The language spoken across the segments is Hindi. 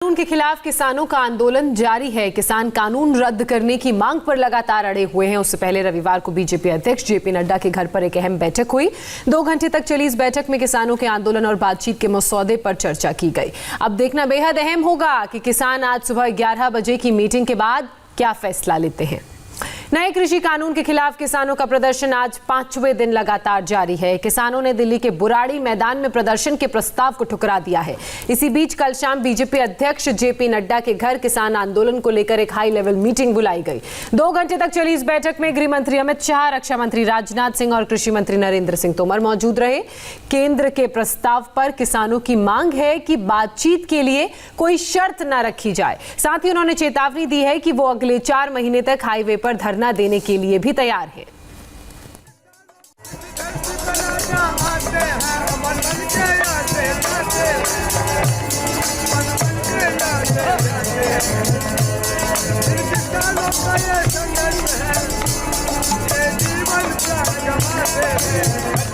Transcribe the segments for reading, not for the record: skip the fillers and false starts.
कानून के खिलाफ किसानों का आंदोलन जारी है। किसान कानून रद्द करने की मांग पर लगातार अड़े हुए हैं। उससे पहले रविवार को बीजेपी अध्यक्ष जेपी नड्डा के घर पर एक अहम बैठक हुई। 2 घंटे तक चली इस बैठक में किसानों के आंदोलन और बातचीत के मसौदे पर चर्चा की गई। अब देखना बेहद अहम होगा कि किसान आज सुबह 11 बजे की मीटिंग के बाद क्या फैसला लेते हैं। नए कृषि कानून के खिलाफ किसानों का प्रदर्शन आज 5वें दिन लगातार जारी है। किसानों ने दिल्ली के बुराड़ी मैदान में प्रदर्शन के प्रस्ताव को ठुकरा दिया है। इसी बीच कल शाम बीजेपी अध्यक्ष जेपी नड्डा के घर किसान आंदोलन को लेकर एक हाई लेवल मीटिंग बुलाई गई। 2 घंटे तक चली इस बैठक में गृह मंत्री अमित शाह, रक्षा मंत्री राजनाथ सिंह और कृषि मंत्री नरेंद्र सिंह तोमर मौजूद रहे। केंद्र के प्रस्ताव पर किसानों की मांग है कि बातचीत के लिए कोई शर्त न रखी जाए। साथ ही उन्होंने चेतावनी दी है कि वो अगले 4 महीने तक हाईवे पर धरना देने के लिए भी तैयार है।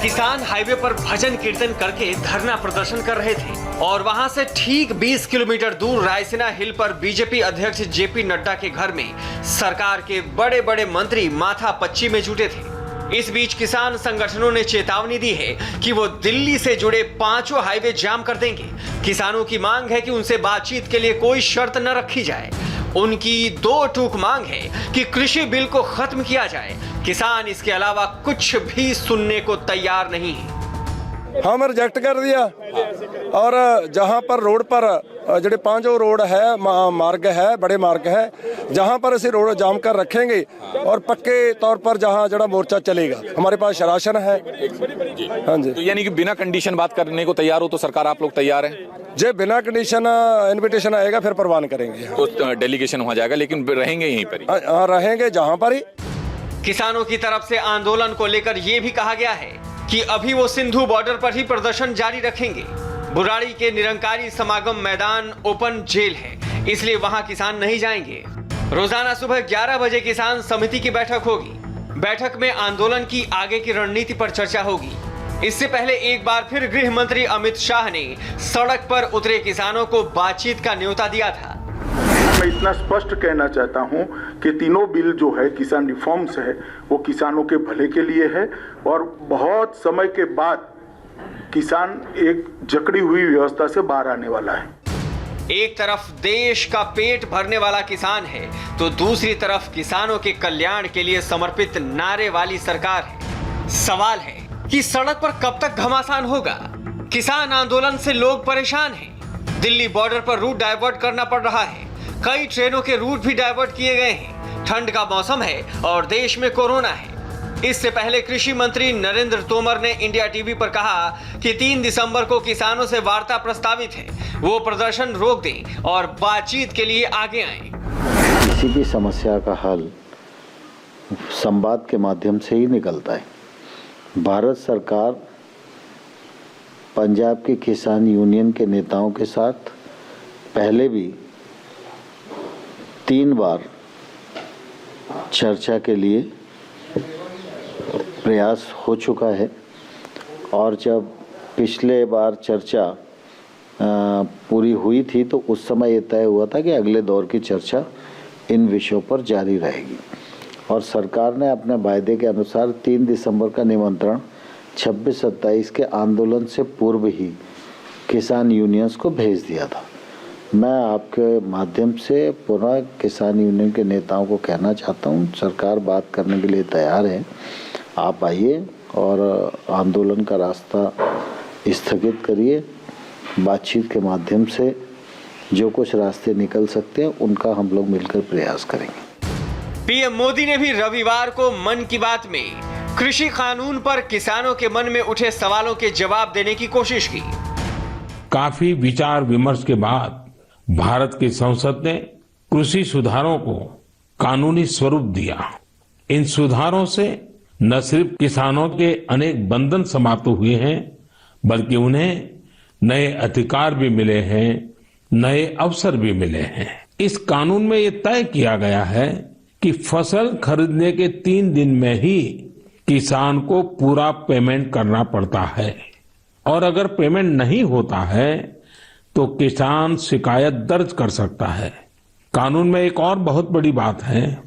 किसान हाईवे पर भजन कीर्तन करके धरना प्रदर्शन कर रहे थे और वहां से ठीक 20 किलोमीटर दूर रायसीना हिल पर बीजेपी अध्यक्ष जेपी नड्डा के घर में सरकार के बड़े बड़े मंत्री माथा पच्ची में जुटे थे। इस बीच किसान संगठनों ने चेतावनी दी है कि वो दिल्ली से जुड़े 5 हाईवे जाम कर देंगे। किसानों की मांग है कि उनसे बातचीत के लिए कोई शर्त न रखी जाए। उनकी 2 टूक मांग है कि कृषि बिल को खत्म किया जाए। किसान इसके अलावा कुछ भी सुनने को तैयार नहीं है। हम रिजेक्ट कर दिया और जहां पर रोड पर जो 5 रोड है मार्ग है, बड़े मार्ग है, जहां पर ਅਸੀਂ रोड जाम कर रखेंगे और पक्के तौर पर जहां जड़ा मोर्चा चलेगा। हमारे पास राशन है। हाँ जी, तो यानी कि बिना कंडीशन बात करने को तैयार हो तो सरकार आप लोग तैयार हैं? जे बिना कंडीशन इनविटेशन आएगा फिर परवान करेंगे। तो डेलीगेशन वहाँ जाएगा लेकिन रहेंगे यहीं पर ही? हाँ, रहेंगे जहाँ पर ही। किसानों की तरफ से आंदोलन को लेकर यह भी कहा गया है कि अभी वो सिंधु बॉर्डर पर ही प्रदर्शन जारी रखेंगे। बुराड़ी के निरंकारी समागम मैदान ओपन जेल है, इसलिए वहां किसान नहीं जाएंगे। रोजाना सुबह 11 बजे किसान समिति की बैठक होगी। बैठक में आंदोलन की आगे की रणनीति पर चर्चा होगी। इससे पहले एक बार फिर गृह मंत्री अमित शाह ने सड़क पर उतरे किसानों को बातचीत का न्योता दिया था। मैं इतना स्पष्ट कहना चाहता हूं कि तीनों बिल जो है किसान रिफॉर्म्स है वो किसानों के भले के लिए है और बहुत समय के बाद किसान एक जकड़ी हुई व्यवस्था से बाहर आने वाला है। एक तरफ देश का पेट भरने वाला किसान है तो दूसरी तरफ किसानों के कल्याण के लिए समर्पित नारे वाली सरकार है। सवाल है कि सड़क पर कब तक घमासान होगा। किसान आंदोलन से लोग परेशान हैं। दिल्ली बॉर्डर पर रूट डाइवर्ट करना पड़ रहा है। कई ट्रेनों के रूट भी डाइवर्ट किए गए हैं। ठंड का मौसम है और देश में कोरोना है। इससे पहले कृषि मंत्री नरेंद्र तोमर ने इंडिया टीवी पर कहा कि 3 दिसंबर को किसानों से वार्ता प्रस्तावित है। वो प्रदर्शन रोक दें और बातचीत के लिए आगे आएं। किसी भी समस्या का हल संवाद के माध्यम से ही निकलता है। भारत सरकार पंजाब के किसान यूनियन के नेताओं के साथ पहले भी 3 बार चर्चा के लिए प्रयास हो चुका है और जब पिछले बार चर्चा पूरी हुई थी तो उस समय ये तय हुआ था कि अगले दौर की चर्चा इन विषयों पर जारी रहेगी और सरकार ने अपने वायदे के अनुसार 3 दिसंबर का निमंत्रण 26-27 के आंदोलन से पूर्व ही किसान यूनियंस को भेज दिया था। मैं आपके माध्यम से पुनः किसान यूनियन के नेताओं को कहना चाहता हूं, सरकार बात करने के लिए तैयार है। आप आइए और आंदोलन का रास्ता स्थगित करिए। बातचीत के माध्यम से जो कुछ रास्ते निकल सकते हैं उनका हम लोग मिलकर प्रयास करेंगे। पीएम मोदी ने भी रविवार को मन की बात में कृषि कानून पर किसानों के मन में उठे सवालों के जवाब देने की कोशिश की। काफी विचार विमर्श के बाद भारत की संसद ने कृषि सुधारों को कानूनी स्वरूप दिया। इन सुधारों से न सिर्फ किसानों के अनेक बंधन समाप्त हुए हैं बल्कि उन्हें नए अधिकार भी मिले हैं, नए अवसर भी मिले हैं। इस कानून में ये तय किया गया है कि फसल खरीदने के 3 दिन में ही किसान को पूरा पेमेंट करना पड़ता है और अगर पेमेंट नहीं होता है तो किसान शिकायत दर्ज कर सकता है। कानून में एक और बहुत बड़ी बात है,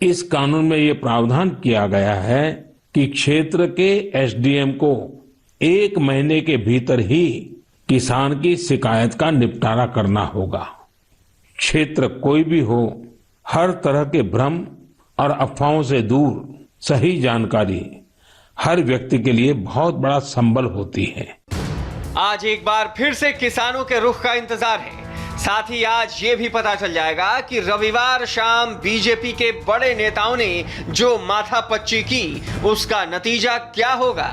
इस कानून में ये प्रावधान किया गया है कि क्षेत्र के एसडीएम को 1 महीने के भीतर ही किसान की शिकायत का निपटारा करना होगा। क्षेत्र कोई भी हो, हर तरह के भ्रम और अफवाहों से दूर सही जानकारी हर व्यक्ति के लिए बहुत बड़ा संबल होती है। आज एक बार फिर से किसानों के रुख का इंतजार है। साथ ही आज ये भी पता चल जाएगा कि रविवार शाम बीजेपी के बड़े नेताओं ने जो माथापच्ची की, उसका नतीजा क्या होगा।